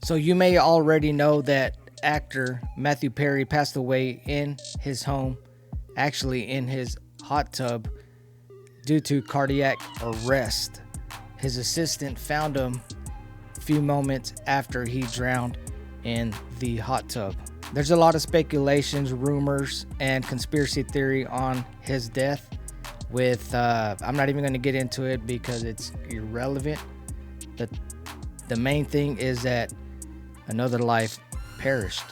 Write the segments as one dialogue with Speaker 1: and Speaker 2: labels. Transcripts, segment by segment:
Speaker 1: So you may already know that actor Mathew Perry passed away in his home, actually in his hot tub, due to cardiac arrest. His assistant found him a few moments after he drowned in the hot tub. There's a lot of speculations, rumors, and conspiracy theory on his death. I'm not even going to get into it because it's irrelevant. The main thing is that another life perished.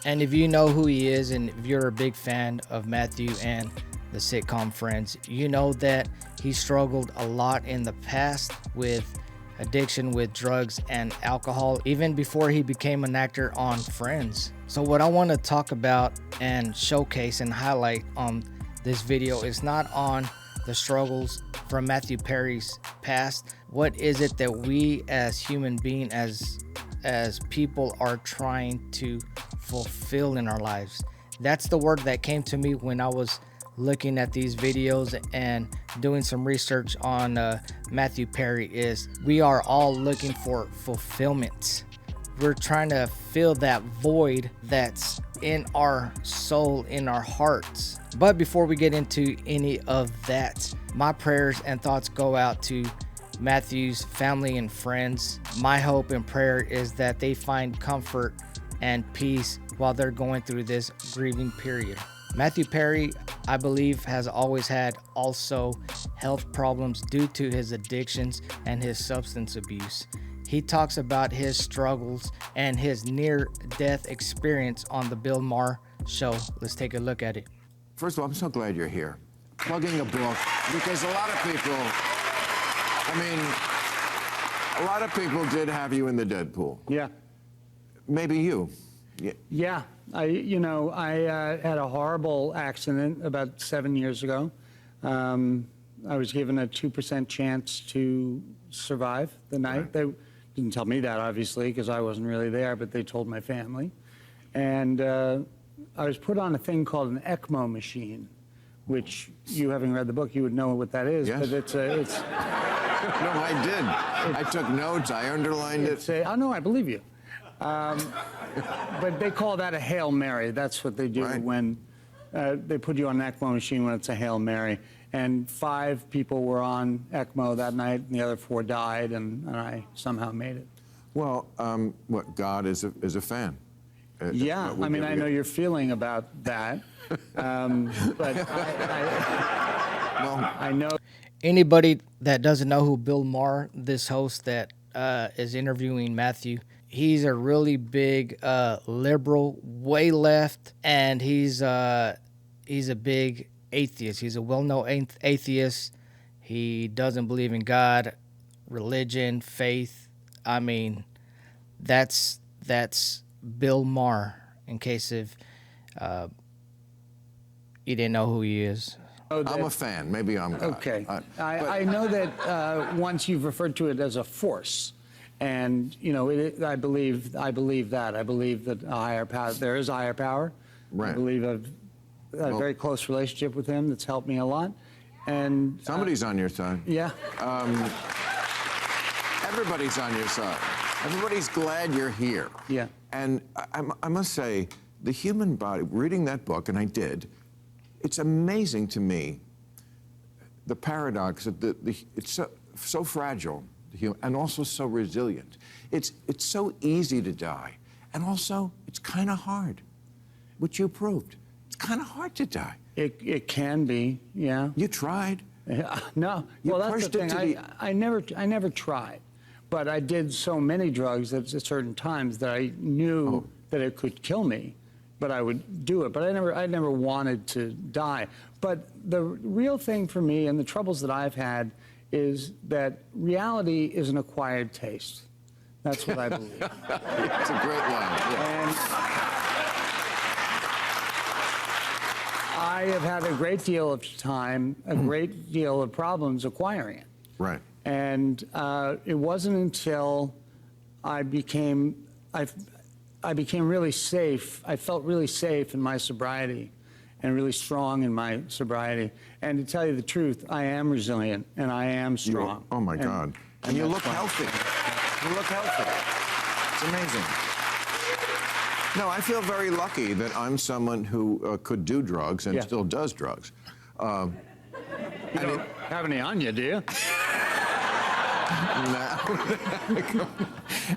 Speaker 1: And if you know who he is, and if you're a big fan of Mathew and the sitcom Friends, you know that he struggled a lot in the past with addiction with drugs and alcohol, even before he became an actor on Friends. So what I want to talk about and showcase and highlight on this video is not on the struggles from Mathew Perry's past. What is it that we as human beings, as people, are trying to fulfill in our lives? That's the word that came to me when I was looking at these videos and doing some research on Mathew Perry. Is we are all looking for fulfillment. We're trying to fill that void that's in our soul, in our hearts. But before we get into any of that, my prayers and thoughts go out to Mathew's family and friends. My hope and prayer is that they find comfort and peace while they're going through this grieving period. Mathew Perry, I believe, has always had also health problems due to his addictions and his substance abuse. He talks about his struggles and his near-death experience on the Bill Maher show. Let's take a look at it.
Speaker 2: First of all, I'm so glad you're here. Plugging a book, because a lot of people did have you in the dead pool.
Speaker 3: Yeah.
Speaker 2: Maybe you.
Speaker 3: Yeah. I had a horrible accident about 7 years ago. I was given a 2% chance to survive the night.
Speaker 2: Right.
Speaker 3: They didn't tell me that, obviously, because I wasn't really there, but they told my family. And I was put on a thing called an ECMO machine, which, you having read the book, you would know what that is.
Speaker 2: Yes.
Speaker 3: But it's
Speaker 2: No, I did. I took notes. I underlined it.
Speaker 3: oh, no, I believe you. But they call that a Hail Mary. That's what they do
Speaker 2: Right.
Speaker 3: when they put you on an ECMO machine, when it's a Hail Mary. And 5 people were on ECMO that night, and the other 4 died, and I somehow made it.
Speaker 2: Well, what, God is a fan.
Speaker 3: Yeah, I mean, I know your feeling about that, but I know.
Speaker 1: Anybody that doesn't know who Bill Maher, this host that is interviewing Mathew, he's a really big liberal, way left, and he's a big atheist. He's a well-known atheist. He doesn't believe in God, religion, faith. I mean, that's Bill Maher, in case if you didn't know who he is.
Speaker 2: I'm a fan. Maybe I'm God.
Speaker 3: Okay. I know that once you've referred to it as a force, and I believe that. I believe that a higher power. There is a higher power.
Speaker 2: Right.
Speaker 3: I believe a very close relationship with him that's helped me a lot. And
Speaker 2: Somebody's on your side.
Speaker 3: yeah.
Speaker 2: Everybody's on your side. Everybody's glad you're here.
Speaker 3: Yeah.
Speaker 2: And I must say, the human body, reading that book, and I did, it's amazing to me, the paradox that it's so fragile, and also so resilient. It's so easy to die, and also it's kind of hard, which you proved. It's kind of hard to die.
Speaker 3: It can be, yeah.
Speaker 2: You tried.
Speaker 3: No,
Speaker 2: You
Speaker 3: well, that's
Speaker 2: pushed
Speaker 3: the
Speaker 2: it
Speaker 3: thing.
Speaker 2: to
Speaker 3: I never tried, but I did so many drugs at certain times that I knew that it could kill me, but I would do it. But I never wanted to die. But the real thing for me, and the troubles that I've had, is that reality is an acquired taste. That's what I believe.
Speaker 2: It's a great line. Yeah.
Speaker 3: And I have had a great deal of time, a great deal of problems acquiring it.
Speaker 2: Right.
Speaker 3: And it wasn't until I became really safe. I felt really safe in my sobriety and really strong in my sobriety. And to tell you the truth, I am resilient and I am strong.
Speaker 2: Oh my God. And you look healthy. You look healthy. It's amazing. No, I feel very lucky that I'm someone who could do drugs and still does drugs.
Speaker 3: You don't have any on you, do you?
Speaker 2: No.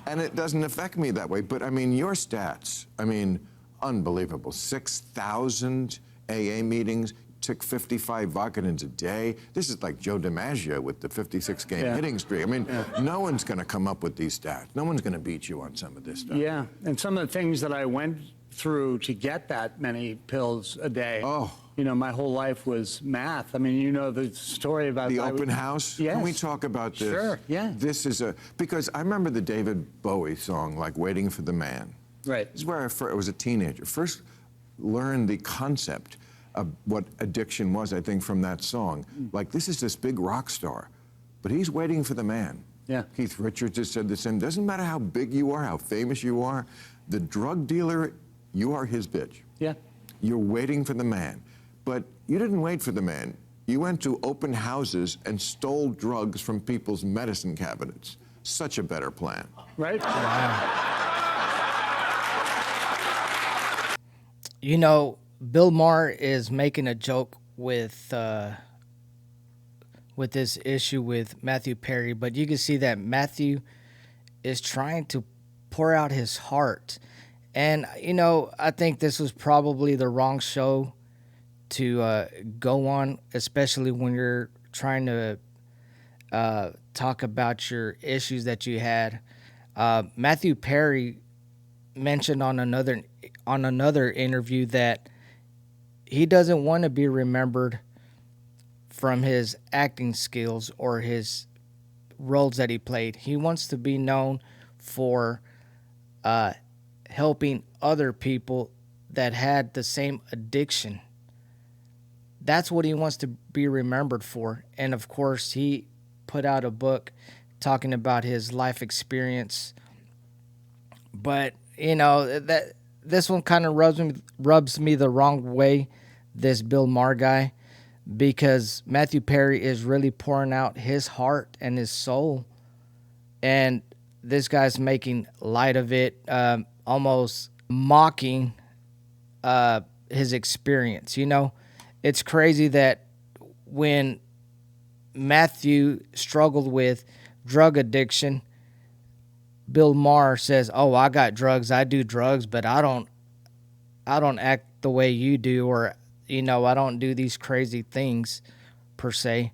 Speaker 2: And it doesn't affect me that way. But I mean, your stats, I mean, unbelievable. 6,000 AA meetings, took 55 Vicodins a day. This is like Joe DiMaggio with the 56-game hitting streak. I mean, no one's going to come up with these stats. No one's going to beat you on some of this stuff.
Speaker 3: Yeah, and some of the things that I went through to get that many pills a day.
Speaker 2: Oh.
Speaker 3: You know, my whole life was math. I mean, you know the story about
Speaker 2: the open house.
Speaker 3: Yes.
Speaker 2: Can we talk about this?
Speaker 3: Sure. Yeah.
Speaker 2: This is because I remember the David Bowie song, like "Waiting for the Man."
Speaker 3: Right.
Speaker 2: This is where I was a teenager. First learned the concept of what addiction was. I think from that song. Like, this is this big rock star, but he's waiting for the man.
Speaker 3: Yeah.
Speaker 2: Keith Richards has said the same. Doesn't matter how big you are, how famous you are, the drug dealer, you are his bitch.
Speaker 3: Yeah.
Speaker 2: You're waiting for the man. But you didn't wait for the man. You went to open houses and stole drugs from people's medicine cabinets. Such a better plan.
Speaker 3: Right?
Speaker 1: Wow. You know, Bill Maher is making a joke with this issue with Mathew Perry, but you can see that Mathew is trying to pour out his heart. And, you know, I think this was probably the wrong show to go on, especially when you're trying to talk about your issues that you had. Mathew Perry mentioned on another interview that he doesn't want to be remembered from his acting skills or his roles that he played. He wants to be known for helping other people that had the same addiction. That's what he wants to be remembered for. And of course, he put out a book talking about his life experience. But, you know, that this one kind of rubs me the wrong way, this Bill Maher guy, because Mathew Perry is really pouring out his heart and his soul. And this guy's making light of it, almost mocking his experience, you know. It's crazy that when Mathew struggled with drug addiction, Bill Maher says, "Oh, I got drugs. I do drugs, but I don't act the way you do, or, you know, I don't do these crazy things per se."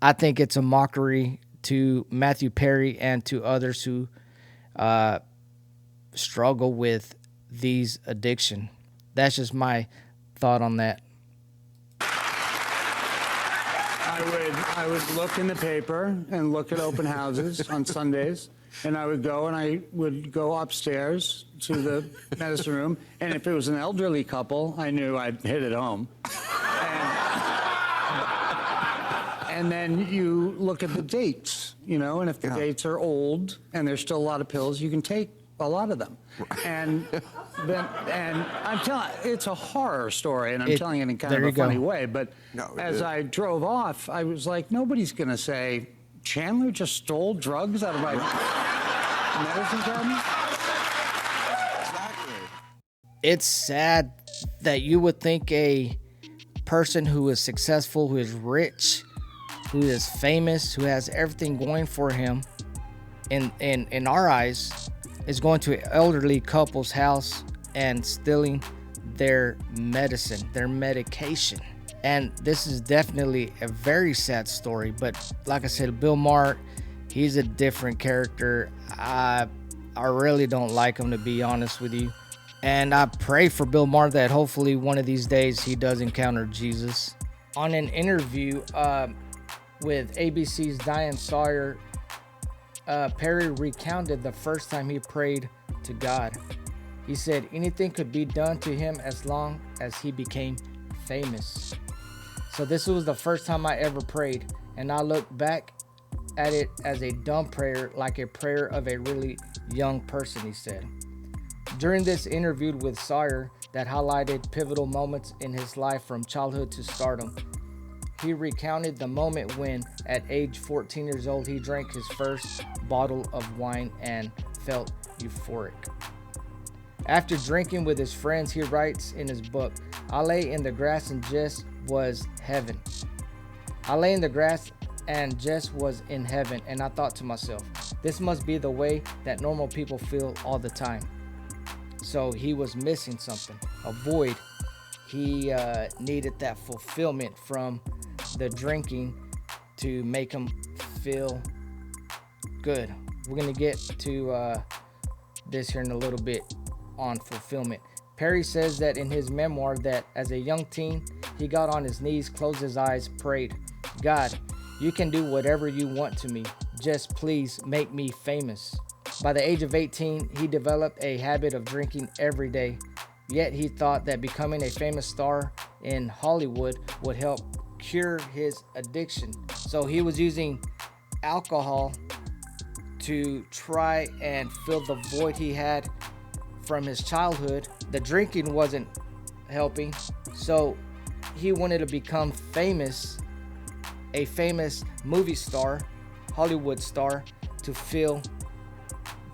Speaker 1: I think it's a mockery to Mathew Perry and to others who struggle with these addiction. That's just my thought on that.
Speaker 3: I would look in the paper and look at open houses on Sundays, and I would go upstairs to the medicine room, and if it was an elderly couple, I knew I'd hit it home. And then you look at the dates, you know, and if the dates are old and there's still a lot of pills, you can take a lot of them. And I'm telling, it's a horror story, and I'm telling it in kind of a funny way. But as I drove off, I was like, nobody's going to say, Chandler just stole drugs out of my medicine cabinet?
Speaker 2: Exactly.
Speaker 1: It's sad that you would think a person who is successful, who is rich, who is famous, who has everything going for him, in our eyes, is going to an elderly couple's house and stealing their medicine, their medication. And this is definitely a very sad story. But like I said, Bill Maher, he's a different character. I really don't like him, to be honest with you. And I pray for Bill Maher that hopefully one of these days he does encounter Jesus. On an interview with ABC's Diane Sawyer, Perry recounted the first time he prayed to God. He said anything could be done to him as long as he became famous. So this was the first time I ever prayed, and I look back at it as a dumb prayer, like a prayer of a really young person, he said. During this interview with Sawyer that highlighted pivotal moments in his life from childhood to stardom, he recounted the moment when, at age 14 years old, he drank his first bottle of wine and felt euphoric. After drinking with his friends, he writes in his book, I lay in the grass and just was heaven. I lay in the grass and just was in heaven, and I thought to myself, this must be the way that normal people feel all the time. So he was missing something, a void. He needed that fulfillment from the drinking to make him feel good. We're going to get to this here in a little bit on fulfillment. Perry says that in his memoir that as a young teen, he got on his knees, closed his eyes, prayed, God, you can do whatever you want to me. Just please make me famous. By the age of 18, he developed a habit of drinking every day. Yet he thought that becoming a famous star in Hollywood would help cure his addiction. So he was using alcohol to try and fill the void he had from his childhood. The drinking wasn't helping, so he wanted to become famous, a famous movie star, Hollywood star, to fill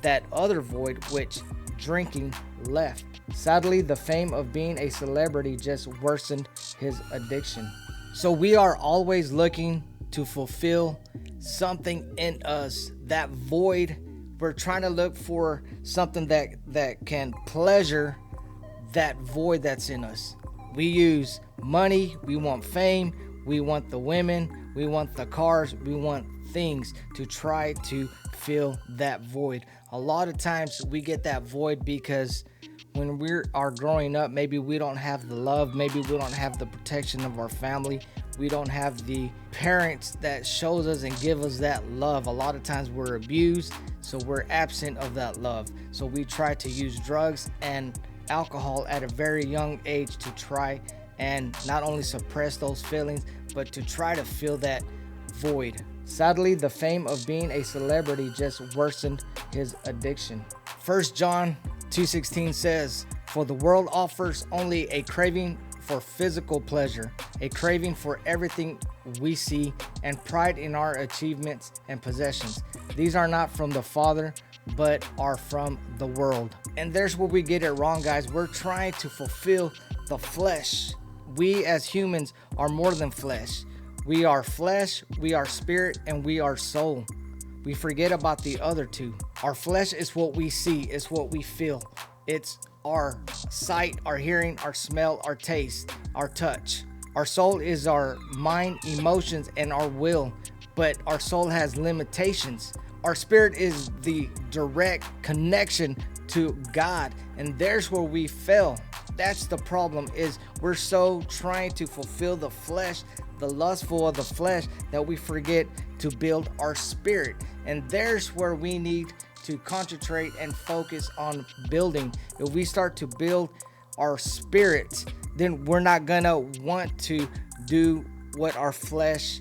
Speaker 1: that other void which drinking left. Sadly, the fame of being a celebrity just worsened his addiction. So we are always looking to fulfill something in us, that void. We're trying to look for something that can pleasure that void that's in us. We use money, we want fame, we want the women, we want the cars, we want things to try to fill that void. A lot of times we get that void because when we are growing up, maybe we don't have the love, maybe we don't have the protection of our family, we don't have the parents that shows us and give us that love. A lot of times we're abused, so we're absent of that love. So we try to use drugs and alcohol at a very young age to try and not only suppress those feelings, but to try to fill that void. Sadly, the fame of being a celebrity just worsened his addiction. 1 John 2:16 says, for the world offers only a craving for physical pleasure, a craving for everything we see, and pride in our achievements and possessions. These are not from the Father, but are from the world. And there's where we get it wrong, guys. We're trying to fulfill the flesh. We as humans are more than flesh. We are flesh, we are spirit, and we are soul. We forget about the other two. Our flesh is what we see, it's what we feel. It's our sight, our hearing, our smell, our taste, our touch. Our soul is our mind, emotions, and our will, but our soul has limitations. Our spirit is the direct connection to God, and there's where we fail. That's the problem, is we're so trying to fulfill the flesh, the lustful of the flesh, that we forget to build our spirit. And there's where we need to concentrate and focus on building. If we start to build our spirits, then we're not gonna want to do what our flesh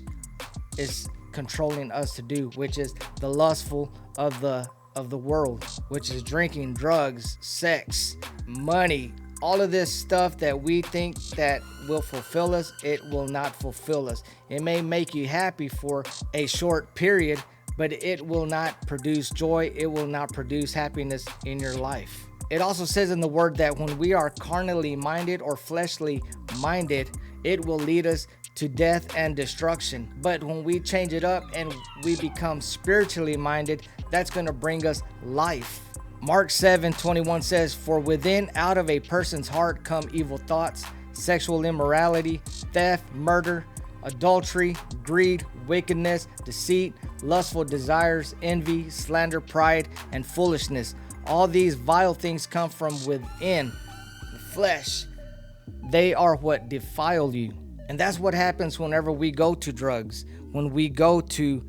Speaker 1: is controlling us to do, which is the lustful of the world, which is drinking, drugs, sex, money, all of this stuff that we think that will fulfill us. It will not fulfill us. It may make you happy for a short period, but it will not produce joy. It will not produce happiness in your life. It also says in the word that when we are carnally minded or fleshly minded, it will lead us to death and destruction. But when we change it up and we become spiritually minded, that's going to bring us life. Mark 7:21 says, for within out of a person's heart come evil thoughts, sexual immorality, theft, murder, adultery, greed, wickedness, deceit, lustful desires, envy, slander, pride, and foolishness. All these vile things come from within the flesh. They are what defile you. And that's what happens whenever we go to drugs, when we go to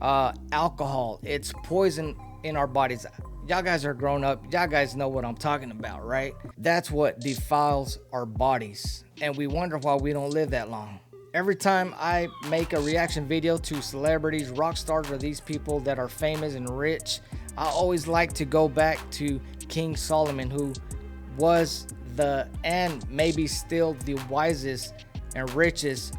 Speaker 1: alcohol. It's poison in our bodies. Y'all guys are grown up. Y'all guys know what I'm talking about, right? That's what defiles our bodies. And we wonder why we don't live that long. Every time I make a reaction video to celebrities, rock stars, or these people that are famous and rich, I always like to go back to King Solomon, who was and maybe still the wisest and richest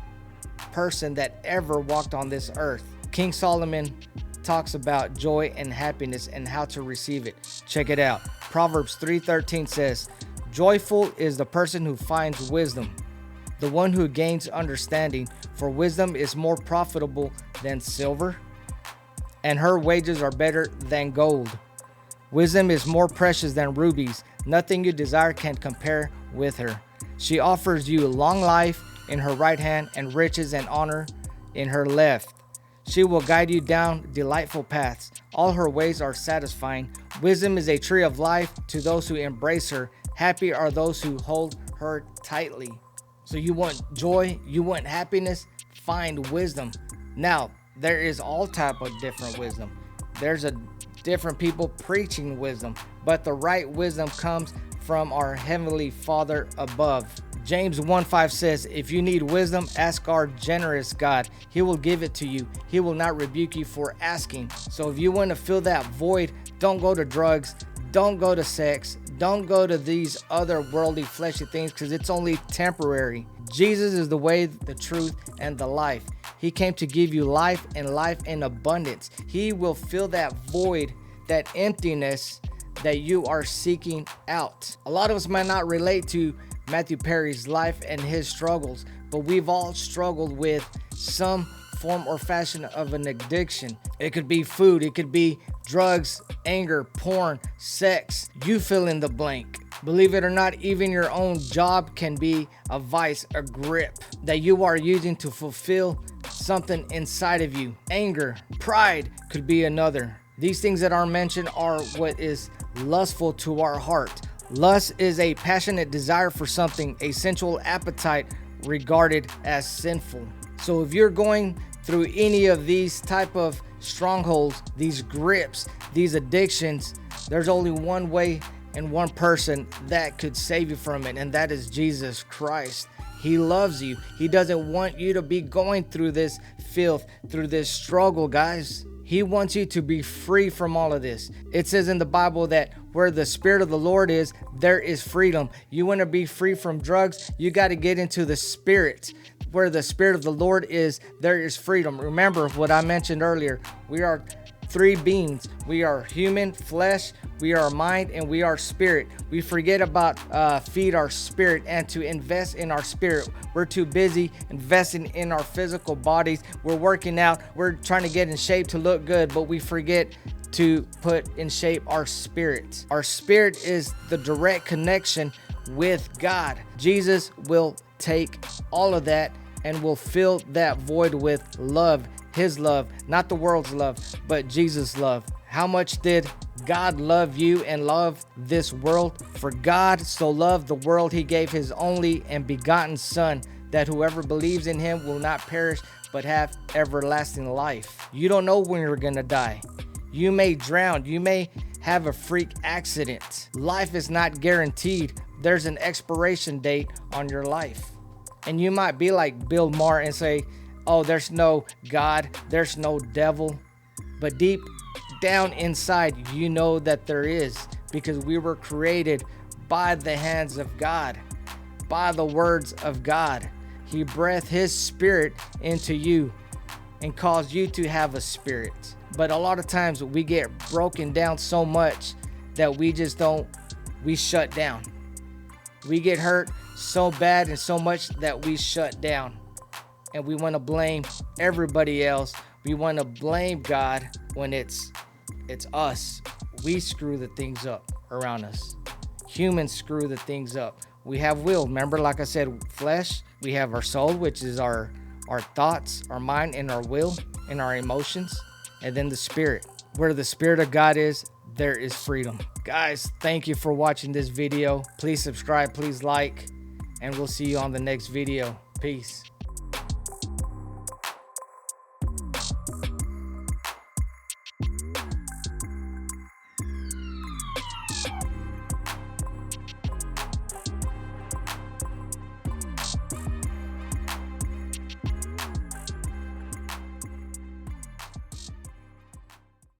Speaker 1: person that ever walked on this earth. King Solomon talks about joy and happiness and how to receive it. Check it out. Proverbs 3:13 says, "Joyful is the person who finds wisdom, the one who gains understanding, for wisdom is more profitable than silver, and her wages are better than gold. Wisdom is more precious than rubies. Nothing you desire can compare with her. She offers you long life in her right hand and riches and honor in her left. She will guide you down delightful paths. All her ways are satisfying. Wisdom is a tree of life to those who embrace her. Happy are those who hold her tightly." So you want joy, you want happiness, find wisdom. Now, there is all type of different wisdom. There's a different people preaching wisdom, but the right wisdom comes from our Heavenly Father above. James 1:5 says, "If you need wisdom, ask our generous God. He will give it to you. He will not rebuke you for asking." So if you want to fill that void, don't go to drugs, don't go to sex, don't go to these other worldly fleshy things, because it's only temporary. Jesus is the way, the truth, and the life. He came to give you life and life in abundance. He will fill that void, that emptiness that you are seeking out. A lot of us might not relate to Mathew Perry's life and his struggles, but we've all struggled with some form or fashion of an addiction. It could be food, it could be drugs, anger, porn, sex. You fill in the blank. Believe it or not, even your own job can be a vice, a grip that you are using to fulfill something inside of you. Anger, pride could be another. These things that are mentioned are what is lustful to our heart. Lust is a passionate desire for something, a sensual appetite regarded as sinful. So if you're going through any of these type of strongholds, these grips, these addictions, there's only one way and one person that could save you from it, and that is Jesus Christ. He loves you. He doesn't want you to be going through this filth, through this struggle, guys. He wants you to be free from all of this. It says in the Bible that where the Spirit of the Lord is, there is freedom. You want to be free from drugs, you got to get into the Spirit. Where the Spirit of the Lord is, there is freedom. Remember what I mentioned earlier. We are three beings. We are human, flesh, we are mind, and we are spirit. We forget about feed our spirit and to invest in our spirit. We're too busy investing in our physical bodies. We're working out. We're trying to get in shape to look good, but we forget to put in shape our spirit. Our spirit is the direct connection with God. Jesus will take all of that and will fill that void with love, his love, not the world's love, but Jesus' love. How much did God love you and love this world? For God so loved the world, he gave his only and begotten Son, that whoever believes in him will not perish, but have everlasting life. You don't know when you're gonna die. You may drown. You may have a freak accident. Life is not guaranteed. There's an expiration date on your life. And you might be like Bill Maher and say, "Oh, there's no God, there's no devil." But deep down inside, you know that there is, because we were created by the hands of God, by the words of God. He breathed his spirit into you and caused you to have a spirit. But a lot of times we get broken down so much that we shut down. We get hurt so bad and so much that we shut down. And we want to blame everybody else. We want to blame God when it's us. We screw the things up around us. Humans screw the things up. We have will. Remember, like I said, flesh. We have our soul, which is our thoughts, our mind, and our will, and our emotions. And then the spirit. Where the Spirit of God is, there is freedom. Guys, thank you for watching this video. Please subscribe, please like, and we'll see you on the next video. Peace.